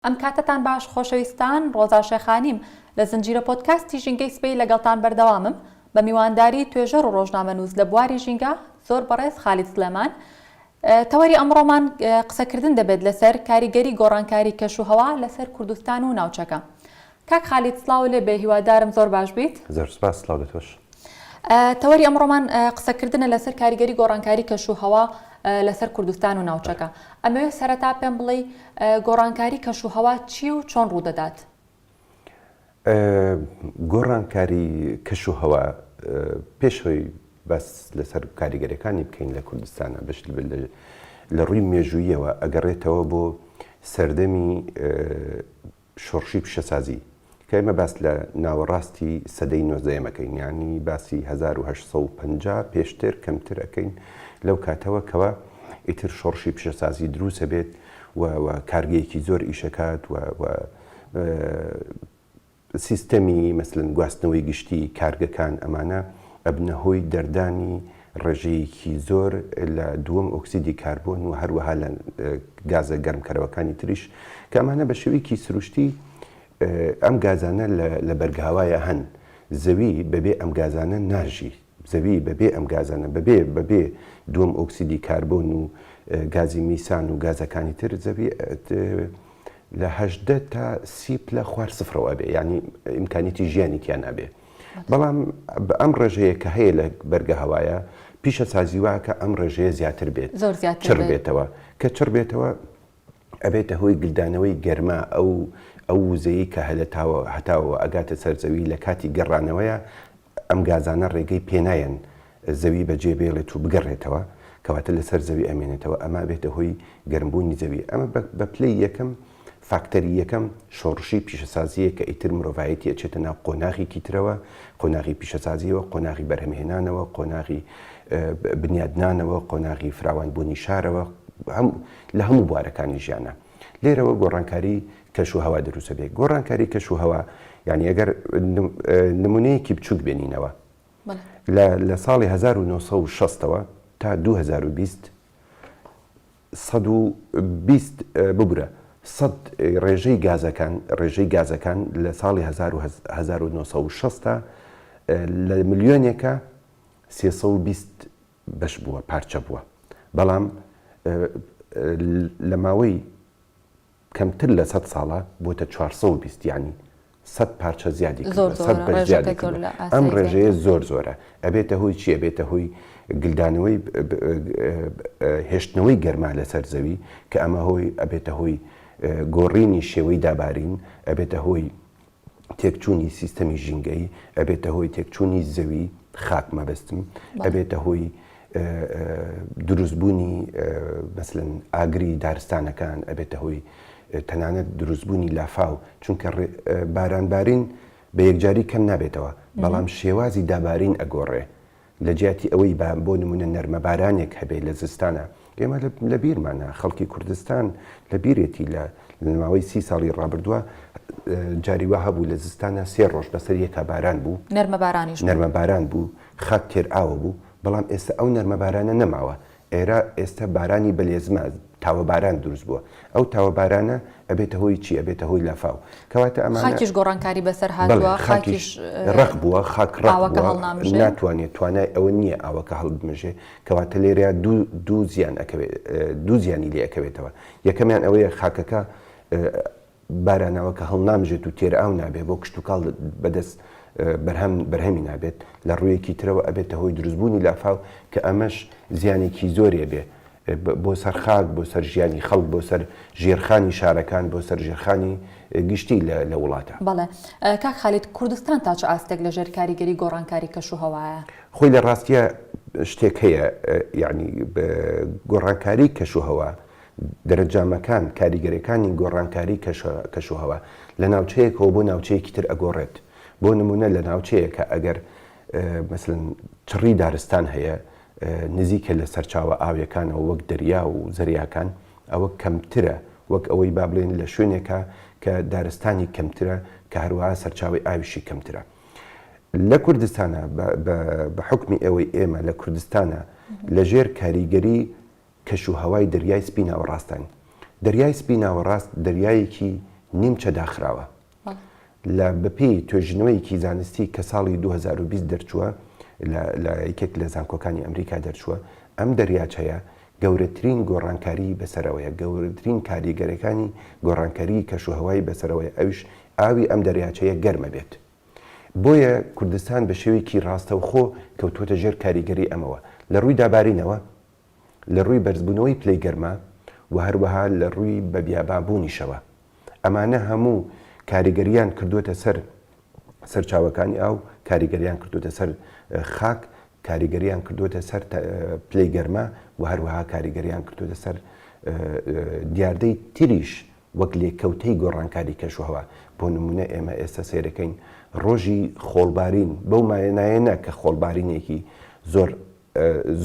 ئەم کاتتان باش خۆشەویستان ڕۆزا شێخانیم لە زنجیرە پۆدکاستی ژینگەی سبەی لەگەڵتان بەردەوامم بە میوانداری توێژەر و ڕۆژنامەنووس لە بواری ژینگە زۆر بەڕێز خالید سلێمان. تەوەری ئەمڕۆمان قسەکردن دەبێت لەسەر کاریگەری گۆڕانکاری کەشوهەوا لەسەر کوردستان و ناوچەکە. کاک خالید سڵاو لێ بێ، هیوادارم زۆر باش بیت. زۆر سپاس، سڵاو لە تۆش. تەوەری ئەمڕۆمان قسەکردنە لەسەر کاریگەری گۆڕانکاری کەشوهەوا لەسەر کوردستان و ناوچەکە. ئەمەوێت سەرەتا پێم بڵێ گۆڕانکاری کەشوهەوا چی و چۆن ڕوودەدات؟ گۆڕانکاری کەشوهەوا پێشەوەی باس لەسەر کاریگەریەکانی بکەین لە کوردستانە بەش لە ڕووی مێژوویەوە ئەگەڕێتەوە بۆ سەردەمی شۆڕشی پیشەسازی کە ئێمە باس لە ناوەڕاستی سەدەی 19ەکەین، یانی باسی 1850 پێشتر کەمتر ئەەکەین لەو کاتەوە کەوە ئیتر شۆڕشی پیشەسازی دروستە بێت و کارگەیەکی زۆر ئیشەکات و سیستەمی مەسلەن گواستنەوەی گشتی کارگەکان ئەمانە ئەبنە هۆی دەردانی ڕێژەیەکی زۆر لە دووەم ئۆکسیدی کاربۆن و هەروەها لە گازە گەرمکەرەوەکانی تریش کە ئەمانە بە شێوەیەکی سروشتی ئەم گازانە لە بەرگاوایە هەن. زەوی بەبێ ئەم گازانە ناژی، زەوی بەبێ ئەم گازانە بەبێ دووەم ئۆکسیدی کاربۆن و گازی میسان و گازەکانی تر زەوی لە 18 تا 30 پلە خوار سفرەوە بێ، ینی ئیمکانیتی ژیانێکیان نابێ. بەڵام ئەم ڕێژەیە کە هەیە لە بەرگە هەوایە پیشە سازی وایە کە ئەم ڕێژەیە زیاتر بێت، چڕ بێتەوە، کە چڕ بێتەوە ئەبێتە هۆی گلدانەوەی گەرما ئەو وزەیە کە هەتاوە ئەگاتە سەرزەوی لە کاتی گەڕانەوەیە ئەم گازانە ڕێگەی پێنایەن زەوی بەجێ بێڵێت و بگەڕێتەوە کەواتە لەسەر زەوی ئەمێنێتەوە، ئەمە بێتە هۆی گەرمبوونی زەوی. ئەمە بە پلەی یەکەم فاکتەری یەکەم شۆڕشی پیشەسازیە کە ئیتر مرۆڤایەتی ئەچێتە ناو قۆناغێکی ترەوە، قۆناغی پیشەسازیەوە، قۆناغی بەرهەمهێنانەوە، قۆناغی بنیادنانەوە، قۆناغی فراوانبوونی شارەوە، لە هەموو بوارەکانی ژیانە. لێرەوە گۆڕانکاری کەشوهەوا دروستە بێت. گۆڕانکاری کەشوهەوا یعنی ئەگەر نمونەیەکی بچووک بێنینەوە لە ساڵی 1960ەوە تا 2020 120 ببرە 100 ڕێژەی گازەکان لە ساڵی 1960 لە ملیۆنێکە 320 بەش بووە، پارچە بووە. بەڵام لە ماوەی کەمتر لە 100 ساڵە بۆتە 420، ینی 100 پارچە زیادی کرد. ئەم ڕێژەیە زۆر زۆرە. ئەبێتە هۆی چی؟ ئەبێتە هۆی گلدانەوەی هێشتنەوەی گەرما لەسەر زەوی کە ئەمە هۆی ئەبێتە هۆی گۆڕینی شێوەی دابارین، ئەبێتە هۆی تێکچوونی سیستەمی ژینگەی، ئەبێتە هۆی تێکچوونی زەوی خاک مەبەستم، ئەبێتە هۆی دروستبوونی مەسلەن ئاگری دارستانەکان، ئەبێتە هۆی تەنانەت دروستبوونی لافاو، چونکە بارانبارین بە یەکجاری کەم نابێتەوە، بەڵام شێوازی دابارین ئەگۆڕێ. لە جیاتی ئەوەی بۆ نمونە نەرمەبارانێک هەبێت لە زستانە، ئێمە لە بیرمانە خەڵکی کوردستان لە بیرێتی لە ماوەی 30 ساڵی ڕابردووە جاری وا هەبوو لە زستانە 3 ڕۆژ بەسەر یەکە باران بوو، نەرمەباران بوو، خاک تێر ئاوە بوو. بەڵام ئێستا ئەو نەرمەبارانە نەماوە، ئێستا بارانی بەلێزمە تاوەباران دروست بووە. ئەو تاوەبارانە ئەبێتە هۆی چی؟ ئەبێتە هۆی لافاو. کەواتە ئەمانە خاکیش گۆڕانکاری بەسەر هاتووە، خاکیش ڕق بووە، خاک ڕق بووە، ناتوانێت توانای ئەوە نییە ئاوەکە هەڵبمژێ. کەواتە لێرەیە دوو زیانی لێ ئەەکەوێتەوە. یەکەمیان ئەوەیە خاکەکە بارانەوەکە هەڵنامژێت و تێر ئاو نابێت، بۆ کشت و کاڵ بەدەست بەرهەمی نابێت. لە ڕوویەکی ترەوە ئەبێتە هۆی دروستبوونی لافاو کە ئەمەش زیانێکی زۆرێ بێ بۆ سەر خاک، بۆ سەر ژیانی خەڵک، بۆ سەر ژێرخانی شارەکان، بۆ سەر ژێرخانی گشتی لە وڵاتە. بەڵێ کاک خالید، کوردستان تا چ ئاستێک لە ژێر کاریگەری گۆڕانکاری کەشوهەوایە؟ خۆی لە ڕاستیە شتێک هەیە، یعنی گۆڕانکاری کەشوهەوا دەرەجامەکان کاریگەریەکانی گۆڕانکاری کەشوهەوا لە ناوچەیەکەوە بۆ ناوچەیەکی تر ئەگۆڕێت. بۆ نمونە لە ناوچەیە کە ئەگەر مەسلەن چڕی دارستان هەیە نزیکە لە سەرچاوە ئاویەکانەوە وەک دەریا و زەریاکان، ئەوە کەمترە وەک ئەوەی با بڵێن لە شوێنێکە کە دارستانی کەمترە کە هەروەها سەرچاوی ئاویشی کەمترە. لە کوردستانە بە حکمی ئەوەی ئێمە لە کوردستانە لەژێر کاریگەری کەشوهەوای دەریای سپی ناوەڕاستان. دەریای سپی ناوەڕاست دەریایەکی نیمچە داخراوە لە بەپێی توێژنەوەیکی زانستی کە ساڵی 2020 دەرچووە لە یەکێک لە زانکۆکانی ئەمریکا دەرچووە ئەم دەریاچەیە گەورەترین گۆڕانکاری بەسەرەوەیە گەورەترین کاریگەرەکانی گۆڕانکاری کەشوهەوای بەسەرەوەی ئەوش ئاوی ئەم دەریاچەیە گەرمە بێت بۆیە کوردستان بە شێوەیەکی ڕاستەوخۆ کەوتوتە ژێر کاریگەری ئەمەوە لە ڕووی دابارینەوە لە ڕووی بەرزبوونەوەی پلەی گەرمە و هەروەها لە ڕووی بەبیابانبوونیشەوە ئەمانە هەموو کاریگەریان کردوتە سەر چاوەکانی ئاو کاریگەریان کردوتە سەر خاک کاریگەریان کردوتە سەر پلەی گەرمە و هەروەها کاریگەریان کردوتە سەر دیاردەی تریش وەک لێکەوتەی گۆڕانکاری کەشوهەوا بۆ نمونە ئێمە ئێستا سێرەکەین ڕۆژی خۆڵبارین بەو مایەنایەنە کە خۆڵبارینێکی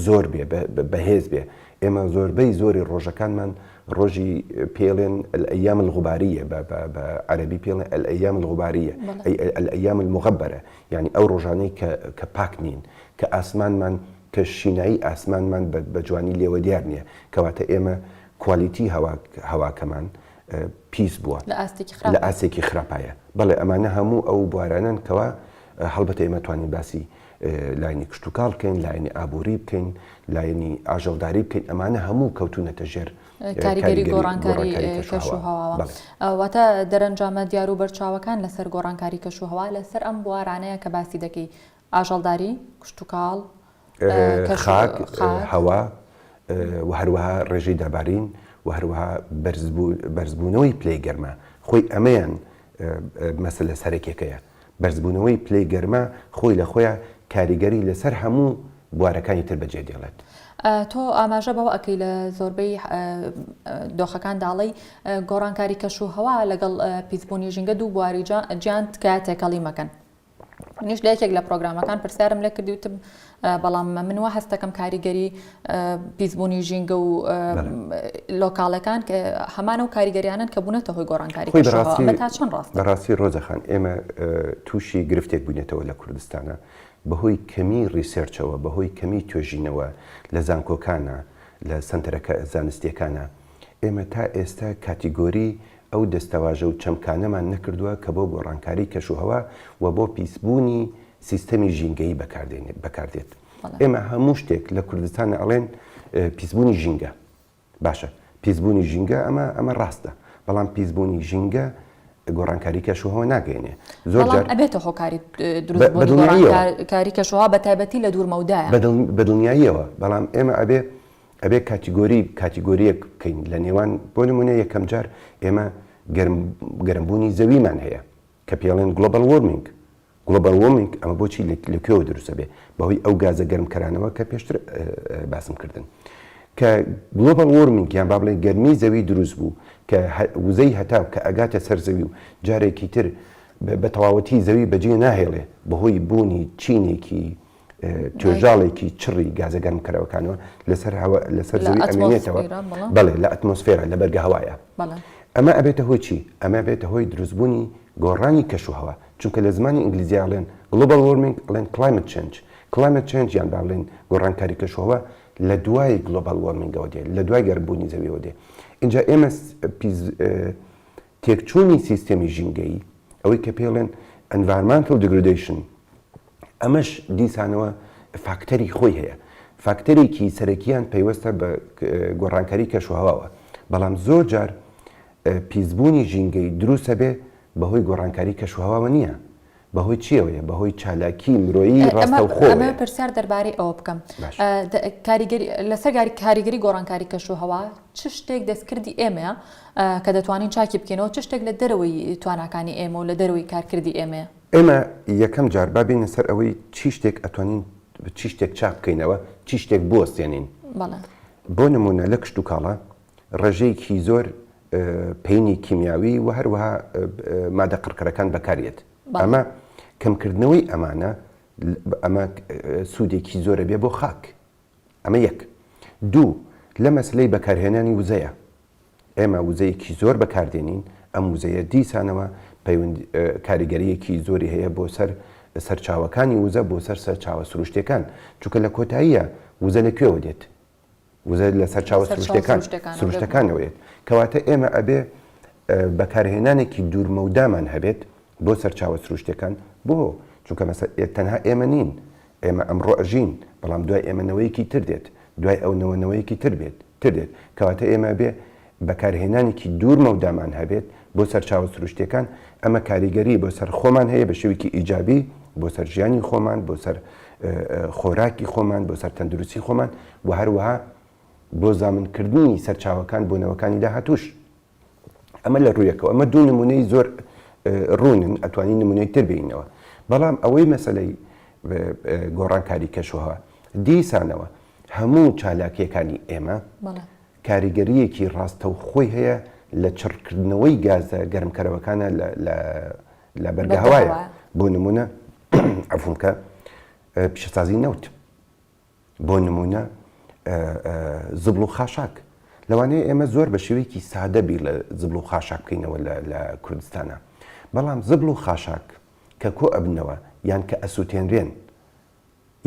زۆر بێ بەهێز بێ ئێمە زۆربەی زۆری ڕۆژەکانمان ڕۆژی پێڵێن الأيام الغبارية بعربي پێڵێن الأيام الغبارية أي الأيام المغبرة يعني ئەو ڕۆژانەی کە پاک نین کە ئاسمانمان کە شینایی ئاسمانمان بە جوانی لێوە دیار نییە کەواتە ئێمە کوالیتی هەواکەمان پیس بووە لە ئاستێکی خراپایە بەڵێ ئەمانە هەموو ئەو بوارانن کەوا هەڵبەتە ئێمە توانین باسی لاینی کشتتوکاڵ بکەین لاینی ئابووری بکەین لاینی ئاژەڵداری بکەین ئەمانە هەموو کەوتونەتە ژێر کاریگەری گۆڕانکاری کەشوهەواوە واتە دەرەنجامە دیار و بەرچاوەکان لەسەر گۆڕانکاری کەشوهەوا لەسەر ئەم بوارانەیە کە باسی دەکەی ئاژەڵداری کشتتوکاڵ خاک هەوا و هەروەها ڕێژەی دابارین و هەروەها بەرزبوونەوەی پلەی گەرمە خۆی ئەمەیان مەسەلە سەرەکێکەیە بەرزبوونەوەی پلەی گەرمە خۆی لە خۆیان کاریگەری لەسەر هەموو بوارەکانی تر بەجێ دێڵێت تۆ ئاماژە بەوە ئەەکەی لە زۆربەی دۆخەکان داڵی گۆڕانکاری کەشوهەوا لەگەڵ پیسبوونی ژینگە دوو بواری گیان تکایە تێکەڵی مەکەن نیش لە یەکێک لە پرۆگرامەکان پرسیارم لێ کردی وتم بەڵام منوە هەستەکەم کاریگەری پیسبوونی ژینگە و لۆکاڵەکان کە هەمانە و کاریگەریانن کە بوونەتە هۆی گۆڕانکاری کەشوهەوا تا چەند ڕاست بەڕاستی ڕۆزەخان ئێمە تووشی گرفتێک بوونێتەوە لە کوردستانە بەهۆی کەمی ریسێرچەوە بەهۆی کەمی توێژینەوە لە زانکۆکانە لە سنتەرەکە زانستیەکانە ئێمە تا ئێستا کاتیگۆری ئەو دەستەواژە و چەمکانەمان نەکردووە کە بۆ گۆڕانکاری کەشوهەوا و بۆ پیسبوونی سیستەمی ژینگەیی بەکاردێت ئێمە هەموو شتێک لە کوردستانە ئەڵێن پیسبوونی ژینگە باشە پیسبوونی ژینگە ئەمە ڕاستە بەڵام پیسبوونی ژینگە گۆڕانکاری کەشوهەوا ناگەێنێ زۆر ئەبێتە هۆکاری دروستکاری کەشوهەوا بە تایبەتی لە دوورمەودایە بەدڵنیاییەوە بەڵام ئێمە ئەبێ کاتیگۆریەک بکەین لە نێوان بۆ نمونە یەکەم جار ئێمە گەرمبوونی زەویمان هەیە کە پێڵێن گلۆبال وۆرمینگ ئەمە بۆچی لەکوێوە دروستە بێ بەهۆی ئەو گازە گەرمکەرانەوە کە پێشتر باسم کردن کە گلۆبال وۆرمینگ یان با بڵێن گەرمی زەوی دروست بوو کە وزەی هەتاو کە ئەگاتە سەر زەوی و جارێکی تر بە تەواوەتی زەوی بەجێ ناهێڵێ بەهۆی بوونی چینێکی توێژاڵێکی چڕی گازە گەرمکەرەوەکانەوە لەسەر زەوی ئەمێنێتەوە بەڵێ لە ئەتمۆسفێرە لە بەرگە هەوایە ئەمە ئەبێتە هۆی چی؟ ئەمە بێتە هۆی دروستبوونی گۆڕانی کەشوهەوا چونکە لە زمانی ئینگلیزی ئەڵێن گلۆبال وۆرمینگ ئەڵێن کلایمەت چێنج یان با بڵێن گۆڕانکاری کەشوهەوا لە دوای گلۆبال وۆرمینگەوە دێ لە دوای گەرمبوونی زەویەوە دێ اینجا ئێمە تێکچوونی سیستەمی ژینگەیی ئەوەی کە پێڵێن environmental degradation ئەمەش دیسانەوە فاکتەری خۆی هەیە فاکتەرێکی سەرەکیان پەیوەستە بە گۆڕانکاری کەشوهەواوە بەڵام زۆر جار پیسبوونی ژینگەی دروستە بێ بەهۆی گۆڕانکاری کەشوهەواوە نییە بەهۆی چیەوەیە بەهۆی چالاکی مرۆیی ڕاستەوخۆ ئەمە پرسیار دەربارەی ئەوە بکەم لەسەر کاریگەری گۆڕانکاری کەشوهەوا چ شتێک دەستکردی ئێمەیە کە دەتوانین چاکی بکەینەوە چ شتێک لە دەرەوەی تواناکانی ئێمە و لە دەرەوەی کارکردی ئێمەیە ئێمە یەکەم جار بابینە سەر ئەوەی چی شتێک ئەتوانین چی شتێک چاک بکەینەوە چی شتێک بوەستێنین بۆ نمونە لە کشتتوکاڵە ڕێژەیەکی زۆر پەینی کیمیاوی و هەروەها مادە قڕکەرەکان بەکارێت ئەمە کەمکردنەوەی ئەمە سوودێکی زۆرە بێ بۆ خاک ئەمە یەک دوو لە مەسلەی بەکارهێنانی وزەیە ئێمە وزەیەکی زۆر بەکاردێنین ئەم وزەیە دیسانەوە کاریگەریەکی زۆری هەیە بۆ سەرچاوەکانی وزە بۆ سەرچاوە سروشتەکان چونکە لە کۆتاییە وزە لەکوێوە دێت وزە لە سەرچاوە سروشتەکانەوەیێت کەواتە ئێمە ئەبێ بەکارهێنانێکی دوورمەودامان هەبێت بۆ سەرچاوە سروشتەکان بۆ چونکە تەنها ئێمە نین، ئێمە ئەمڕۆ ئەژین، بەڵام دوای ئێمەنەوەیەکی تر دێت، دوای ئەوەوەیەکی تر دێت کەواتە ئێمە بێ بەکارهێنانێکی دوورمەودامان هەبێت بۆ سەرچاوە سروشتەکان. ئەمە کاریگەری بۆ سەر خۆمان هەیە بە شێوەیەکی ئیجابی بۆ سەر ژیانی خۆمان، بۆ سەر خۆراکی خۆمان، بۆ سەر تەندروستی خۆمان و هەروەها بۆ زامنکردنی سەرچاوەکان بۆ نەوەکانی داهاتوش. ئەمە لە ڕوویەکەوە ئەمە دوو نمونەی زۆر ڕوونن، ئەتوانین نمونەی تر بینەوە. بەڵام ئەوەی مەسەلەی گۆڕانکاری کەشوهەوا دیسانەوە هەموو چالاکیەکانی ئێمە کاریگەریەکی ڕاستەوخۆی هەیە لە چڕکردنەوەی گازە گەرمکەرەوەکانە لە بەرگەهەوایە. بۆ نمونە عەفومکە پیشەسازی نەوت، بۆ نمونە زبڵ و خاشاک. لەوانەیە ئێمە زۆر بە شێوەیەکی سادە بیر لە زبڵ و خاشاک بکەینەوە لە کوردستانە، بەڵام زبڵ و خاشاک کە کۆ ئەبنەوە یان کە ئەسووتێنرێن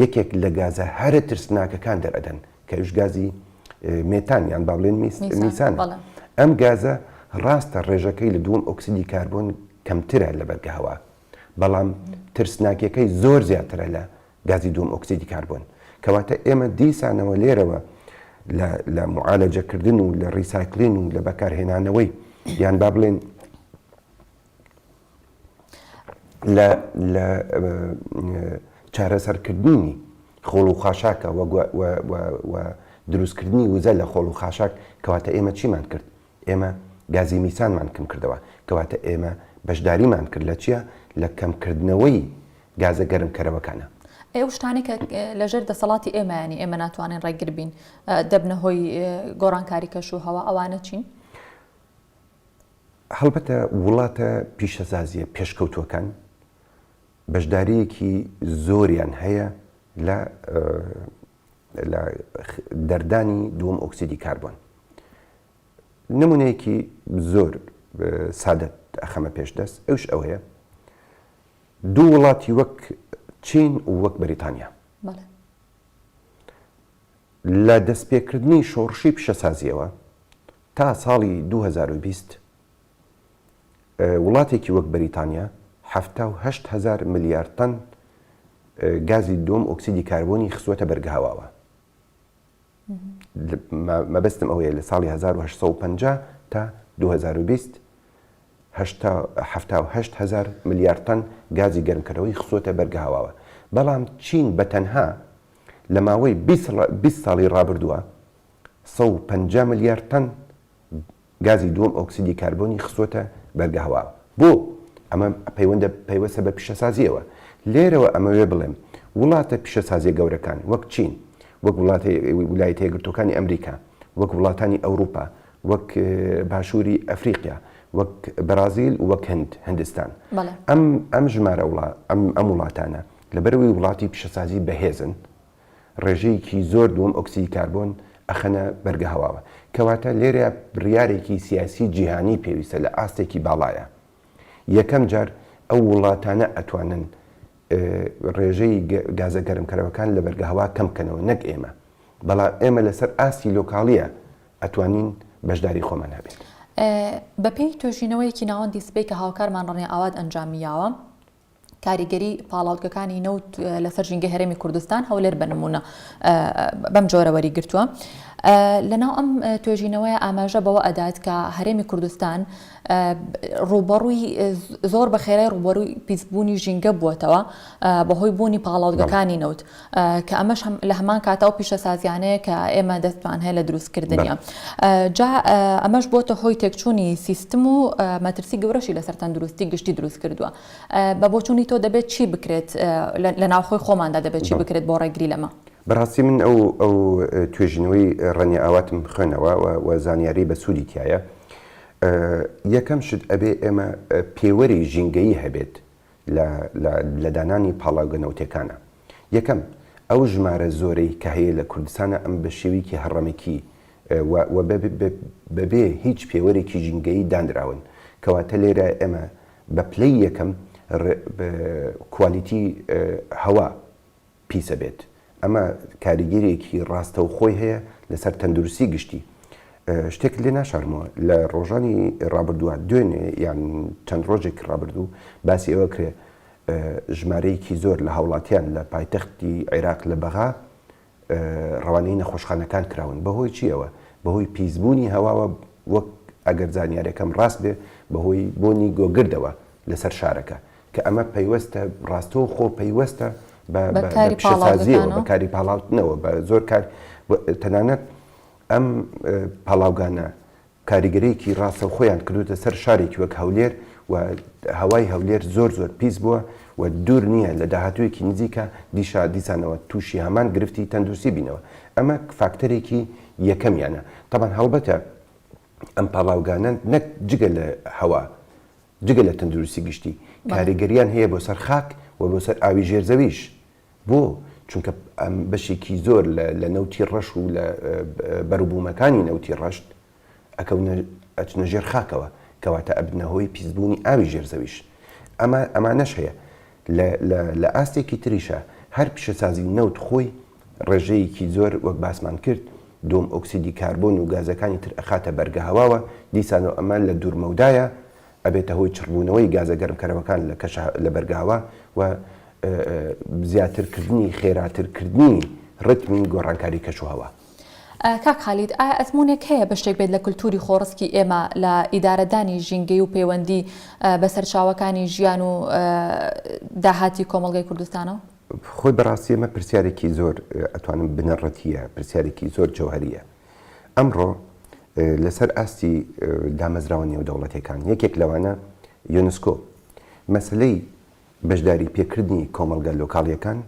یەکێک لە گازە هەرە ترسناکەکان دەرئەدەن کە ئەوش گازی مێتان یان با بڵێن میسان. ئەم گازە ڕاستە ڕێژەکەی لە دووەم ئۆکسیدی کاربۆن کەمترە لە بەرگەهەوا، بەڵام ترسناکیەکەی زۆر زیاترە لە گازی دووەم ئۆکسیدی کاربۆن. کەواتە ئێمە دیسانەوە لێرەوە لە معالەجەکردن و لە ڕیسایکلین و لە بەکارهێنانەوەی یان با بڵێن لە چارەسەرکردنی خۆڵ و خاشاکە و دروستکردنی وزە لە خۆڵ و خاشاک. کەواتە ئێمە چیمان کرد؟ ئێمە گازی میسانمان کەم کردەوە، کەواتە ئێمە بەشداریمان کرد لە چییە؟ لە کەمکردنەوەی گازە گەرمکەرەوەکانە. ئەو شتانی کە لەژێر دەسەڵاتی ئێمەیانی ئێمە ناتوانین ڕێگر بین دەبنە هۆی گۆڕانکاری کەشوهەوا، ئەوانە چین؟ هەڵبەتە وڵاتە پیشەسازیە پێشکەوتووەکان بەشداریەکی زۆریان هەیە لە دەردانی دووەم ئۆکسیدی کاربۆن. نمونەیەکی زۆر سادە ئەخەمە پێشدەست ئەوش ئەوەیە دوو وڵاتی وەک چین و وەک بەریتانیا لە دەستپێکردنی شۆڕشی پیشەسازیەوە تا ساڵی 2020 وڵاتێکی وەک بەریتانیا 78,000 ملیارد تەن گازی دووەم ئۆکسیدی کاربۆنی خستووەتە بەرگەهەواوە. مەبەستم ئەوەیە لە ساڵی 1850 تا 2020 78,000 ملیارد تەن گازی گەرمکەرەوەی خستووەتە بەرگەهەواوە. بەڵام چین بەتەنها لە ماوەی 20 ساڵی ڕابردووە 150 ملیارد تەن گازی دووەم ئۆکسیدی کاربۆنی خستووەتە بەرگەهەواوە. بۆ ئەمە پەیوەستە بە پیشەسازیەوە. لێرەوە ئەمەوێ بڵێم وڵاتە پیشەسازیە گەورەکان وەک چین، وەک ویلایەتە یەکگرتووەکانی ئەمریکا، وەک وڵاتانی ئەوروپا، وەک باشووری ئەفریقیا، وەک بەرازیل و وەک هەندستان، ئەم ژمارە ئەم وڵاتانە لەبەرەوەی وڵاتی پیشەسازی بەهێزن ڕێژەیەکی زۆر دووەم ئۆکسیدی کاربۆن ئەخەنە بەرگەهەواوە. کەواتە لێرە بڕیارێکی سیاسی جیهانی پێویستە لە ئاستێکی باڵایە. یەکەم جار ئەو وڵاتانە ئەتوانن ڕێژەی گازە گەرمکەرەوەکان لە بەرگەهەوا کەم بکەنەوە، نەک ئێمە. بەڵام ئێمە لەسەر ئاستی لۆکاڵیە ئەتوانین بەشداری خۆمان هەبێت. بەپێی توێژینەوەیەکی ناوەندی سبەی کە هاوکارمان ڕێنێ ئاوات ئەنجامیاوە کاریگەری پاڵاوگەکانی نەوت لەسەر ژینگە هەرێمی کوردستان هەولێر بنمونە بەم جۆرە وەریگرتووە. لەناو ئەم توێژینەوەی ئاماژە بەوە ئەدات کە هەرێمی کوردستان ڕوبەڕووی زۆر بە خێرای ڕوبەڕووی پیسبوونی ژینگە بووەتەوە بەهۆی بوونی پاڵاوگەکانی نەوت، کە ئەمەش لە هەمان کاتەوە پیشەسازیانەیە کە ئێمە دەستمان هەیە لە دروستکردنیە. جا ئەمەش بۆتە هۆی تێکچوونی سیستم و مەترسی گەورەشی لەسەر تەندروستی گشتی دروست کردووە. بە بۆچوونی تۆ دەبێت چی بکرێت لە ناوخۆی خۆماندا دەبێت چی بکرێت بۆ ڕێگری لەمە؟ بەڕاستی من ئەو توێژینەوەی ڕەنی ئاواتم خوێنەوە و زانیاری بە سوودی تایە. یەکەم شت ئەبێ ئێمە پێوەری ژینگەیی هەبێت لە دانانی پاڵاوگە نەوتەکانە. یەکەم ئەو ژمارە زۆرەی کە هەیە لە کوردستانە ئەم بە شێوەیەکی هەڕەمێکی و بەبێ هیچ پێوەرێکی ژینگەیی دانراون. کەواتە لێرە ئێمە بە پلەی یەکەم کوالیتی هەوا پیسە بێت. ئەمە کاریگەرێکی ڕاستە و خۆی هەیە لەسەر تەندروستی گشتی. شتێک لێ ناشارمەوە لە ڕۆژانی ڕابردووە دوێنێ یان چەند ڕۆژێک ڕابردوو باسی ئەوە کرێ ژمارەیەکی زۆر لە هاوڵاتیان لە پایتەختی عێراق لە بەغا ڕەوانەی نەخۆشخانەکان کراون بەهۆی چیەوە بەهۆی پیسبوونی هەواوە وەک ئەگەر زانیاریەکەم ڕاست بێ بەهۆی بۆنی گۆگردەوە لەسەر شارەکە کە ئەمە پەیوەستە ڕاستەوە خۆ پەیوەستە بەشەسازیەوە بەکاری پاڵاوتنەوە بە زۆر کار تەنانەت ئەم پاڵاوگانە کاریگەرەیەکی ڕاستە خۆیان کردوتە سەر شارێکی وەک هەولێر و هەوای هەولێر زۆر پیس بووە و دوور نییە لە داهاتوویەکی نزیکە دیسانەوە تووشی هەمان گرفتی تەندروستی بینەوە ئەمە فاکتەرێکی یەکەمیانە تەبان هەڵبەتە ئەم پاڵاوگانە نەک جگە لە هەوا جگە لە تەندروستی گشتی کاریگەریان هەیە بۆ سەر خاک و بۆ سەر ئاوی ژێرزەویش بۆ چونکە ئەم بەشێکی زۆر لە نەوتی ڕەش و لە بەروبوومەکانی نەوتی ڕەشت ئەچنە ژێر خاکەوە کەواتە ئەبنەهۆی پیسبوونی ئاوی ژێرزەویش ئەمانەش هەیە لە ئاستێکی تریشە هەر پیشەسازی نەوت خۆی ڕێژەیەکی زۆر وەک باسمان کرد دۆم ئۆکسیدی کاربۆن و گازەکانی تر ئەخاتە بەرگە هەواوە دیسانەوە ئەمە لە دوورمەودایە ئەبێتە هۆی چڕبوونەوەی گازە گەرمکەرەوەکان لە بەرگاوە و زیاترکردنی خێراترکردنی ڕتمی گۆڕانکاری کەشوهەوە. کاک خالید ئایا ئەزمونێک هەیە بەشتێک بێت لە کولتوری خۆڕسکی ئێمە لە ئیدارەدانی ژینگەی و پەیوەندی بەسەر چاوەکانی ژیان و داهاتی کۆمەڵگەی کوردستانەوە؟ خۆی بەڕاستی ئەمە پرسیارێکی زۆر ئەتوانم بنەڕەتیە پرسیارێکی زۆر جەوهەریە. ئەمڕۆ لەسەر ئاستی دامەزراوە نێودەوڵەتیەکان یەکێک لەوانە یونسکۆ مەسلەی بەشداری پێکردنی کۆمەڵگە لۆکاڵیەکان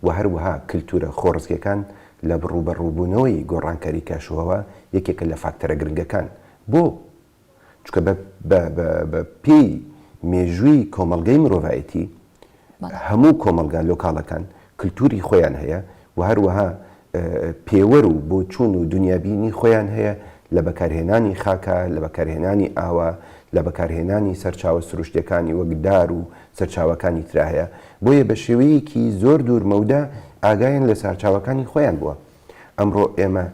و هەروەها کللتورە خۆڕسکیەکان لە بڕوبەڕووبوونەوەی گۆڕانکاری کاشوهەوە یەکێکە لە فاکتەرە گرنگەکان بۆ چکە بە پێی مێژووی کۆمەڵگەی مرۆڤایەتی هەموو کۆمەڵگە لۆکاڵەکان کللتوری خۆیان هەیە و هەروەها پێوەر و بۆ چوون و دنیابینی خۆیان هەیە لە بەکارهێنانی خاکە لە بەکارهێنانی ئاوە لە بەکارهێنانی سەرچاوە سروشتەکانی وەک دار و سەرچاوەکانی ترا هەیە بۆیە بە شێوەیەکی زۆر دوورمەودا ئاگایان لە سەرچاوەکانی خۆیان بووە. ئەمڕۆ ئێمە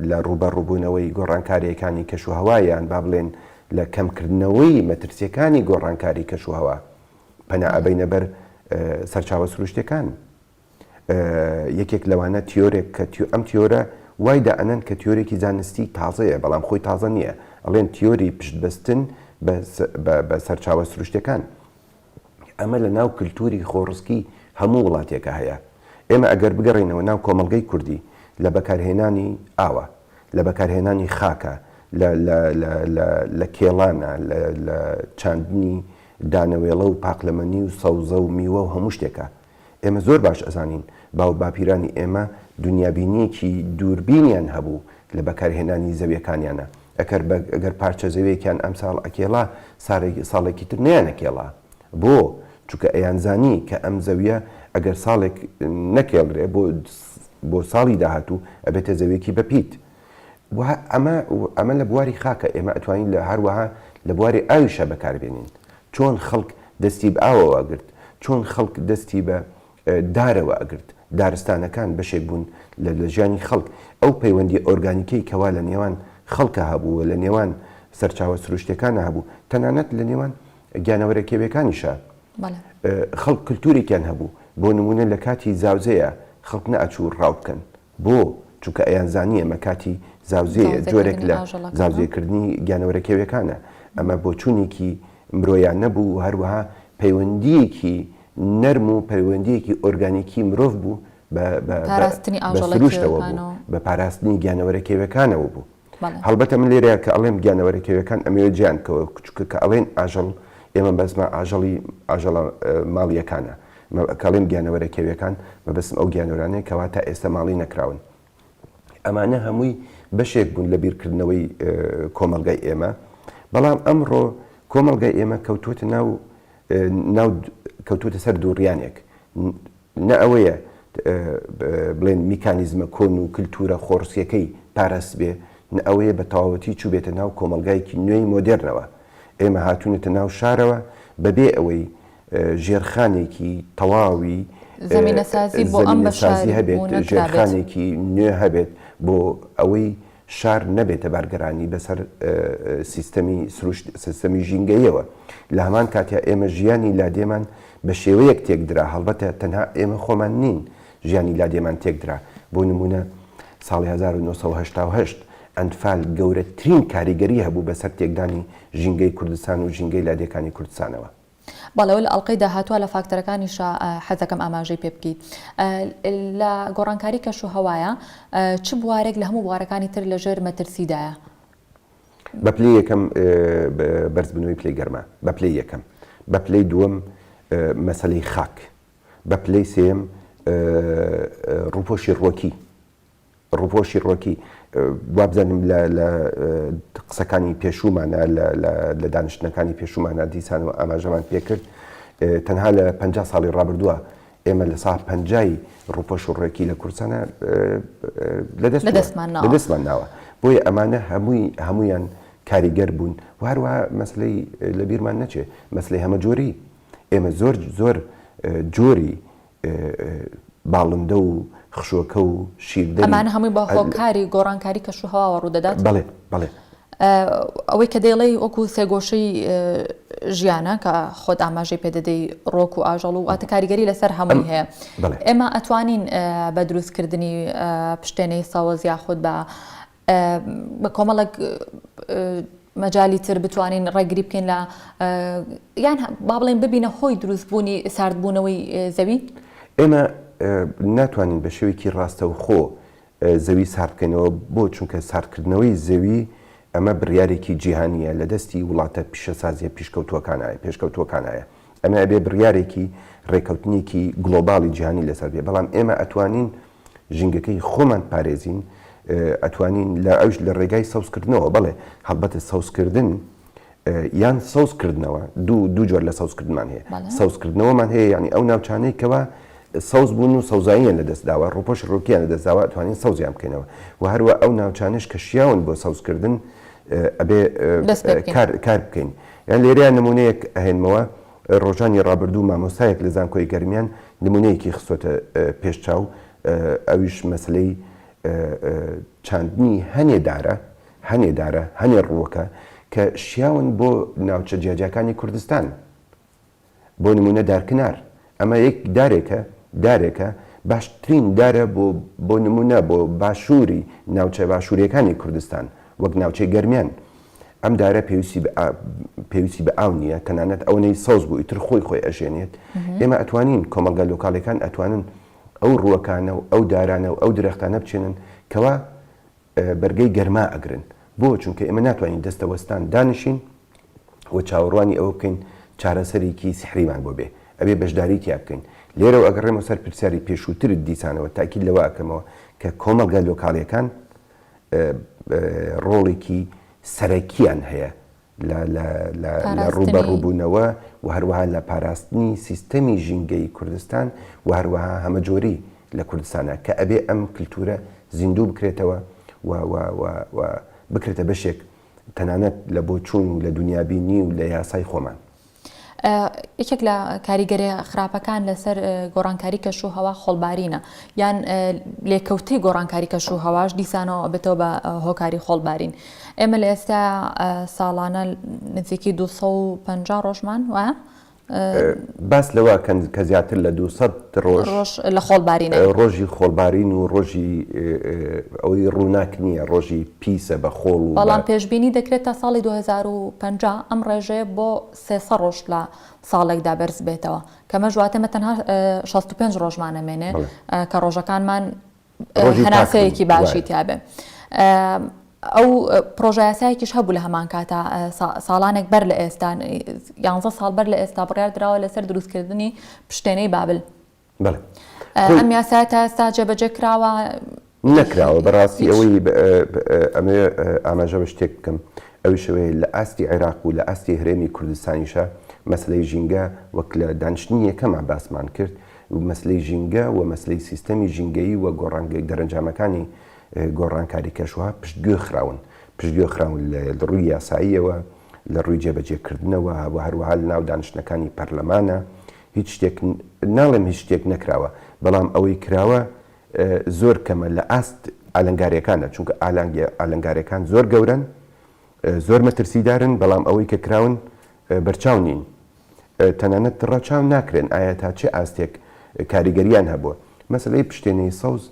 لە ڕوبەڕووبوونەوەی گۆڕانکاریەکانی کەشوهەوایان با بڵێن لە کەمکردنەوەی مەترسیەکانی گۆڕانکاری کەشوهەوا پەنا ئەبەینە بەر سەرچاوە سروشتەکان. یەکێک لەوانە تیۆرێک کە ئەم تیۆرە وای دائەنەن کە تیۆرێکی زانستی تازەیە بەڵام خۆی تازە نییە ئەڵێن تیۆری پشتبەستن بە سەرچاوە سروشتەکان. ئەمە لە ناو کللتوری خۆڕسکی هەموو وڵاتێکە هەیە. ئێمە ئەگەر بگەڕێنەوە ناو کۆمەڵگەی کوردی لە بەکارهێنانی ئاوە لە بەکارهێنانی خاکە لە کێڵانە لە چاندنی دانەوێڵە و پاقلەمەنی و سەوزە و میوە و هەموو شتێکە ئێمە زۆر باش ئەزانین باو باپیرانی ئێمە دنیابینیەکی دووربینیان هەبوو لە بەکارهێنانی زەویەکانیانە ئەگەر پارچە زەویەکیان ئەم ساڵ ئەکێڵا ساڵێکی تر نیانەکێڵا بۆ چونکە ئەیانزانی کە ئەم زەویە ئەگەر ساڵێک نەکێڵرێ بۆ ساڵی داهاتوو ئەبێتە زەویەکی بەپیت. ئەمە لە بواری خاکە ئێمە ئەتوانین لە هەروەها لە بواری ئاویشە بەکاربێنین چۆن خەڵک دەستی بە ئاوەوە ئەگرت چۆن خەڵک دەستی بە دارەوە ئەگرت دارستانەکان بەشێک بوون لە ژیانی خەڵک ئەو پەیوەندی ئۆرگانیکەی کەوا لە نێوان خەڵکە هەبوو لە نێوان سەرچاوە سروشتەکانە هەبوو تەنانەت لە نێوان گیانەوەرە کێویەکانیشە خەڵک کللتوریان هەبوو بۆ نمونە لە کاتی زاوزەیە خەڵک نەئەچوو ڕاو بکەن بۆ چونکە ئەیانزانی ئەمە کاتی زاوزەیە جۆرێک لە زاوزێکردنی گیانەوەرە کێویەکانە ئەمە بۆ چوونێکی مرۆیان نەبوو هەروەها پەیوەندیەکی نەرم و پەیوەندیەکی ئۆرگانیکی مرۆڤ بوو بە سروشتەوە بوو بە پاراستنی گیانەوەرە کێویەکانەوە بوو. هەڵبەتە من لێرەیە کە ئەڵێم گیانەوەرە کێویەکان ئەمەوە جیانکەوە کوچکە کە ئەڵێن ئاژەڵ ئێمە بەسمە ئاژەڵە ماڵیەکانە کەڵێم گیانەوەرە کێویەکان بەبەسم ئەو گیانەوەرانەیە کەواتە ئێستا ماڵی نەکراون. ئەمانە هەمووی بەشێک بوون لە بیرکردنەوەی کۆمەڵگای ئێمە بەڵام ئەمڕۆ کۆمەڵگای ئێمە کەوتوتە سەر دووڕیانێک نە ئەوەیە بڵێن میکانیزمە کۆن و کللتورە خۆڕسیەکەی پاراست بێ نە ئەوەیە بە تەواوەتی چوو بێتە ناو کۆمەلگایەکی نوێی مۆدێرنەوە ئێمە هاتوونەتە ناو شارەوە بەبێ ئەوەی ژێرخانێکی تەواوی زەمینەسازی بۆ ئەم بەشاری هەبێت ژێرخانێکی نوێ هەبێت بۆ ئەوەی شار نەبێتە بارگەرانی بەسەر سیستەمی ژینگەیەوە لە هەمان کاتیا ئێمە ژیانی لادێمان بە شێوەیەک تێکدرا هەڵبەتە تەنها ئێمە خۆمان نین ژیانی لادێمان تێکدرا بۆ نمونە ساڵی 1970 ئەنفال گەورەترین کاریگەری هەبوو بەسەر تێکدانی ژینگەی کوردستان و ژینگەی لادێکانی کوردستانەوە. بەڵەوە لە ئەڵلقەی داهاتوە لە فاکتەرەکانیشە حەزەکەم ئاماژەی پێ بکەیت لە گۆڕانکاری کەش و هەوایە چ بوارێک لە هەموو بوارەکانی تر لەژێر مەترسیدایە؟ بە پلەی یەکەم بەرزبوونەوەی پلەی گەرمە، بە پلەی یەکەم، بە پلەی دووەم مەسەلەی خاک، بە پلەی سێم ڕووپۆشی ڕۆکی وابزانم لە قسەکانی پێشومانە لە دانیشتنەکانی پێشومانە دیسانەوە ئاماژەمان پێکرد تەنها لە 50 ساڵی ڕابردووە ئێمە لە ساڵ 50 ڕووپۆش و ڕێکی لە کورسانە لەدەستمان ناوە بۆیە ئەمانە هەمویان کاریگەر بوون و هەروەها مەسلەی لە بیرمان نەچێ مەسلەی هەمەجۆری ئێمە زۆر جۆری باڵندە و خشوەکە و شیردەری ئەمانە هەمووی بە هۆکاری گۆڕانکاری کەش و هەواوە ڕوودەدات؟ بەڵێ ئەوەی کە دەیڵێ وەکو سێگۆشەی ژیانە کە خۆت ئاماژەی پێدەدەی ڕۆک و ئاژەڵ و ئاتە کاریگەری لەسەر هەمووی هەیە ئێمە ئەتوانین بە دروستکردنی پشتێنەی ساوەز یاخود بە کۆمەڵک مەجای تر بتوانین ڕێگری بکەین لە یان با بڵێن ببینە هۆی دروستبوونی ساردبوونەوەی زەوی؟ ئێمە ناتوانین بە شێوەیەکی ڕاستە و خۆ زەوی سارد بکەینەوە بۆ چونکە ساردکردنەوەی زەوی ئەمە بڕیارێکی جیهانیە لە دەستی وڵاتە پیشەسازیە پێشکەوتووەکانایە ئەمە ئەبێ بڕیارێکی ڕێکەوتنیەکی گلۆباڵی جیهانی لەسەر بێ بەڵام ئێمە ئەتوانین ژینگەکەی خۆمان پارێزین ئەتوانین لە ڕێگای سەوزکردنەوە بەڵێ هەڵبەتە سەوزکردن یان سەوزکردنەوە دوو جۆر لە سەوزکردمان هەیە سەوزکردنەوەمان هەیە ینی ئەو ناوچانەی کەوا سەوز بوون و سەوزاییان لەدەستداوە ڕووپۆش ڕۆکیان لەدەستداوە ئەتوانین سەوزیان بکەینەوە و هەروە ئەو ناوچانش کە شیاون بۆ سەوزکردن ئەبێ کار بکەین یان لێرەیان نمونەیەک ئەهێنمەوە ڕۆژانی ڕابردوو مامۆستایەک لە زانکۆی گەرمیان نمونەیەکی خستۆتە پێشچاو ئەویش مەسلەی چاندنی هەنێ ڕووەکە کە شیاون بۆ ناوچە جیاجەکانی کوردستان بۆ نمونە دارکنار ئەمە یەک دارێکە باشترین دارە بۆ نمونە بۆ باشووری ناوچە باشووریەکانی کوردستان وەک ناوچەی گەرمیان ئەم دارە پێویستی بە ئاو نییە تەنانەت ئەوەی سەوز بوو ئیتر خۆی ئەژێنێت ئێمە ئەتوانین کۆمەلگا لۆکاڵەکان ئەتوانن ئەو ڕووەکانە و ئەو دارانە و ئەو درەختانە بچێنن کەوا بەرگەی گەرما ئەگرن بۆ چونکە ئێمە ناتوانین دەستەوەستان دانیشین و چاوەڕوانی ئەوە بکەین چارەسەرێکی سحریمان بۆ بێ ئەبێ بەشداری تیا بکەین لێرەوە ئەگەڕێمەوە سەر پرسیاری پێشووترت دیسانەوە تاکید لەوە ئەکەمەوە کە کۆمەلگا لۆکاڵیەکان ڕۆڵێکی سەرەکیان هەیە لە ڕوبەڕووبوونەوە و هەروەها لە پاراستنی سیستەمی ژینگەی کوردستان و هەروەها هەمەجۆری لە کوردستانە کە ئەبێ ئەم کللتورە زیندوو بکرێتەوە و بکرێتە بەشێک تەنانەت لە بۆ چوون و لە دنیابینی و لە یاسای خۆمان. یەکێک لە کاریگەری خراپەکان لەسەر گۆڕانکاری کەش و هەوا خۆڵبارینە یان لێکەوتەی گۆڕانکاری کەش و هەواش دیسانەوە بێتەوە بە هۆکاری خۆڵبارین ئێمە لە ئێستا ساڵانە نزیکی 250 ڕۆژمان وایە باس لەوە کە زیاتر لە 200 ڕۆژ لە خۆڵبارینە ڕۆژی خۆڵبارین و ڕۆژی ئەوەی ڕووناک نییە ڕۆژی پیسە بە خۆڵ و بەڵام پێشبینی دەکرێت تا ساڵی 2050 ئەم ڕێژەیە بۆ 300 ڕۆژ لە ساڵێکدا بەرز بێتەوە کەمە ژواتەمە تەنها 65 ڕۆژمانەمێنێ کە ڕۆژەکانمان هەناسەیەکی باشی تیابێ ئەو پرۆژە یاسایەکیش هەبوو لە هەمان کاتە ساڵانێک بەر لە ئێستا 11 ساڵ بەر لە ئێستا بڕیار درراوە لەسەر دروستکردنی پشتێنەی بابل ئەم یاسای تا ئێستا جێبەجێ کراوە نەکراوە بەڕاستی ئەوەی ئەمێ ئاماژە بە شتێک بکەم ئەوی شەوەیە لە ئاستی عێراق و لە ئاستی هەرێمی کوردستانیشە مەسلەی ژینگە وەک لە دانیشتنی یەکەمان باسمان کرد و مەسلەی ژینگە و مەسلەی سیستەمی ژینگەیی و گۆڕانگەی دەرەنجامەکانی گۆڕانکاری کەشوها پشتگوێ خراون لە ڕووی یاساییەوە لە ڕووی جێبەجێکردنەوە و هەروەها لە ناو دانیشتەکانی پەرلەمانە هیچ شتێک ناڵێم هیچ شتێک نەکراوە بەڵام ئەوەی کراوە زۆر کەمە لە ئاست ئالنگاریەکانە، چونکە ئالنگاریەکان زۆر گەورن، زۆر مەترسیدارن، بەڵام ئەوەی کە کراون بەرچاو نین، تەنانەت ڕەچاو ناکرێن ئایا تا چه ئاستێک کاریگەریان هەبووە. مەسەلەی پشتێنەی سەوز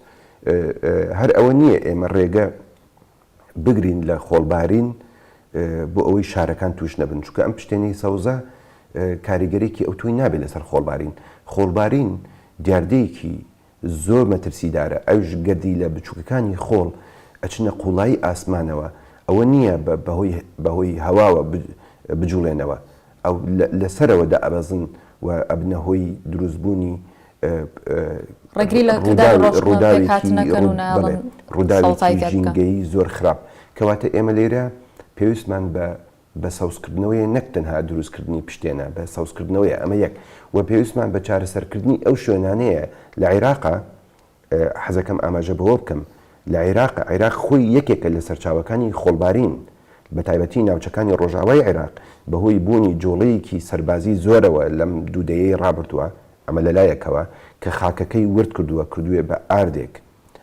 هەر ئەوە نییە ئێمە ڕێگە بگرین لە خۆڵبارین بۆ ئەوەی شارەکان توش نەبن، چونکە ئەم پشتێنەی سەوزە کاریگەرێکی ئەو توی نابێت لەسەر خۆڵبارین. خۆڵبارین دیاردەیەکی زۆر مەترسیدارە، ئەوش گەردی لە بچووکەکانی خۆڵ ئەچنە قوڵایی ئاسمانەوە، ئەوە نییە بەهۆی هەواوە بجوڵێنەوە، ئەو لەسەرەوە دائەبەزن و ئەبنە هۆی دروستبوونی ڕێگری لە ڕووداوێکی ژینگەی زۆر خراپ. کەواتە ئێمە لێرە پێویستمان بە سەوزکردنەوەی نەک تەنها دروستکردنی پشتێنە، بە سەوزکردنەوەی ئەمە یەک، و پێویستمان بە چارەسەرکردنی ئەو شوێنانەیە لە عێراقا. حەزەکەم ئاماژە بەوە بکەم، لە عێراق خۆی یەکێکە لە سەرچاوەکانی خۆڵبارین، بە تایبەتی ناوچەکانی ڕۆژاوای عێراق بەهۆی بوونی جۆڵەیەکی سەربازی زۆرەوە لەم دوودەیەی ڕابردووە، ئەمە لەلایەکەوە کە خاکەکەی ورد کردووە بە ئاردێک،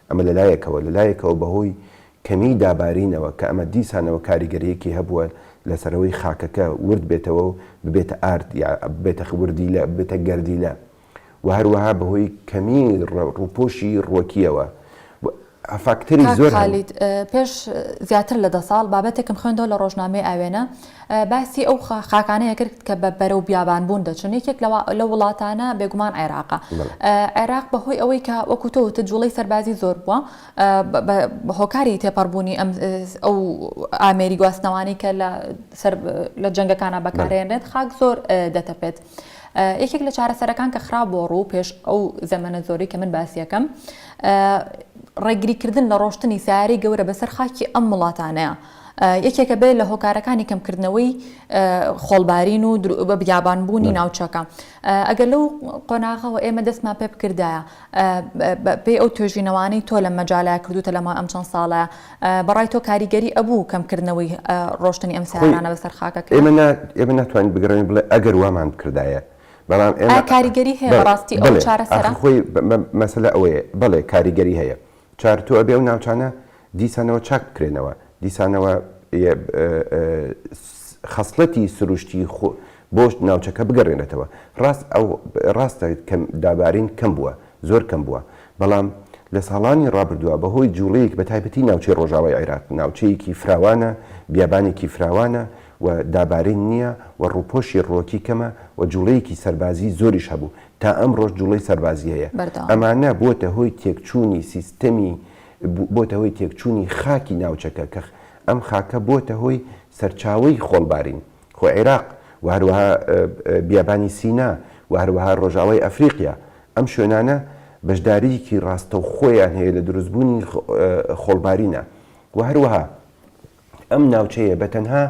ئەمە لەلایەکەوە بەهۆی کەمی دابارینەوە کە ئەمە دیسانەوە کاریگەریەکی هەبووە لەسەرەوەی خاکەکە ورد بێتەوە و ببێتە ئارد یا بێتە وردی لە بێتە گەردی لە، و هەروەها بەهۆی کەمی ڕووپۆشی ڕۆکیەوە فاکتەری زۆر. خالید پێش زیاتر لە 10 ساڵ بابەتێکم خوێندەوە لە ڕۆژنامەی ئاوێنە، باسی ئەو خاکانەیە کرد کە بە بەرەو بیابانبوون دەچن. یەکێک لە وڵاتانە بێگومان عێراقە. عێراق بەهۆی ئەوەی کە وەکو تۆوتە جوڵەی سەربازی زۆر بووە، بە هۆکاری تێپەڕبوونی ئەو ئامێری گواستنەوانی کە لە جەنگەکانە بەکارهێنێت، خاک زۆر دەتەپێت. یەکێک لە چارەسەرەکان کە خراپ بۆ ڕوو پێش ئەو زەمەنە زۆری کە من باسیەکەم، ڕێگریکردن لە ڕۆشتنی سیاری گەورە بەسەر خاکی ئەم وڵاتانەیە. یەکێکە بێت لە هۆکارەکانی کەمکردنەوەی خۆڵبارین و بیابانبوونی ناوچەکە. ئەگەر لەو قۆناغەوە ئێمە دەستمان پێ بکردایە پێی ئەو توێژینەوانەی تۆ لە مەجاالای کردوتە لەما ئەم چەند ساڵە، بەڕای تۆ کاریگەری ئەبوو کەمکردنەوەی ڕۆشتنی ئەم سیارانە بەسەر خاکەکە؟ ئێمە ناتوانین بگەڕین بڵێ ئەگەر وامان بکردایە، بەڵام کاریگەری هەیە بەڕاستی ئەو چارەسەرە؟ خۆی مەسەلە ئەوەیە، بەڵێ کاریگەری هەیە. چارتۆ ئەبێ و ناوچانە دیسانەوە چاک بکرێنەوە، دیسانەوە خەسڵەتی سروشتی بۆ ناوچەکە بگەڕێنێتەوە. ڕاستە دابارین کەم بووە، زۆر کەم بووە، بەڵام لە ساڵانی ڕابردووە بەهۆی جوڵەیەک بە تایبەتی ناوچەی ڕۆژاوای عێراق، ناوچەیەکی فراوانە، بیابانێکی فراوانە و دابارین نییە و ڕووپۆشی ڕۆکی کەمە و جوڵەیەکی سەربازی زۆریش هەبوو. تا ئەم ڕۆژ جوڵەی سەربازی هەیە. ئەمانە بۆتە هۆی تێکچوونی سیستەمی، بۆتە هۆی تێکچوونی خاکی ناوچەکە، کە ئەم خاکە بۆتە هۆی سەرچاوی خۆڵبارین. خۆ عێراق و هەروەها بیابانی سینا و هەروەها ڕۆژاوای ئەفریقیا، ئەم شوێنانە بەشداریکی ڕاستە و خۆیان هەیە لە دروستبوونی خۆڵبارینە. و هەروەها ئەم ناوچەیە بەتەنها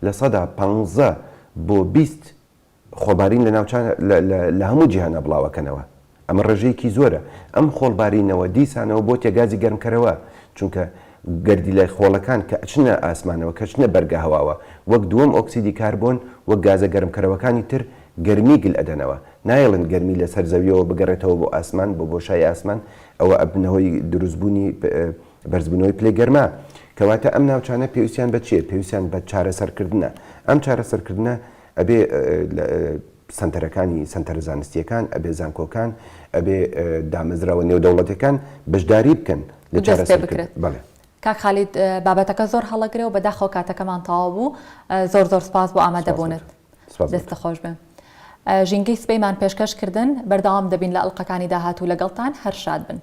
لە 15 بۆ 20 خۆڵبارین لە هەموو جیهانە بڵاوەکەنەوە. ئەمە ڕێژەیەکی زۆرە. ئەم خۆڵبارینەوە دیسانەوە بۆ تێگازی گەرمکەرەوە، چونکە گەردی لای خۆڵەکان کە ئەچنە ئاسمانەوە کە چنە بەرگە هەواوە، وەک دووەم ئۆکسیدی کاربۆن وەک گازە گەرمکەرەوەکانی تر گەرمی گل ئەدەنەوە. نایڵن گەرمی لەسەر زەویەوە بگەڕێتەوە بۆ ئاسمان، بۆ بۆشای ئاسمان، ئەوە ئەبنەوەی دروستبوونی بەرزبوونەوەی پلەی گەرما. کەواتە ئەم ناوچانە پێویستیان بە چیە؟ پێویستیان بە چارەسەرکردنە. ئەم چارەسەرکردنە ئەبێ سنتەرەکانی سنتەر زانستیەکان، ئەبێ زانکۆکان، ئەبێ دامەزراوە نێودەوڵەتەکان بەشداری بکەن لە چارەسەرکردن. بەڵێ کاک خالید، بابەتەکە زۆر هەڵەگرێ و بەداخەوە کاتەکەمان تەواو بوو. زۆر سپاس بۆ ئامادەبوونت. دەستە خۆش بن. ژینگەی سبەیمان پێشکەشکردن، بەردەوام دەبین لە ئەڵقەکانی داهاتوو لەگەڵتان. هەر شاد بن.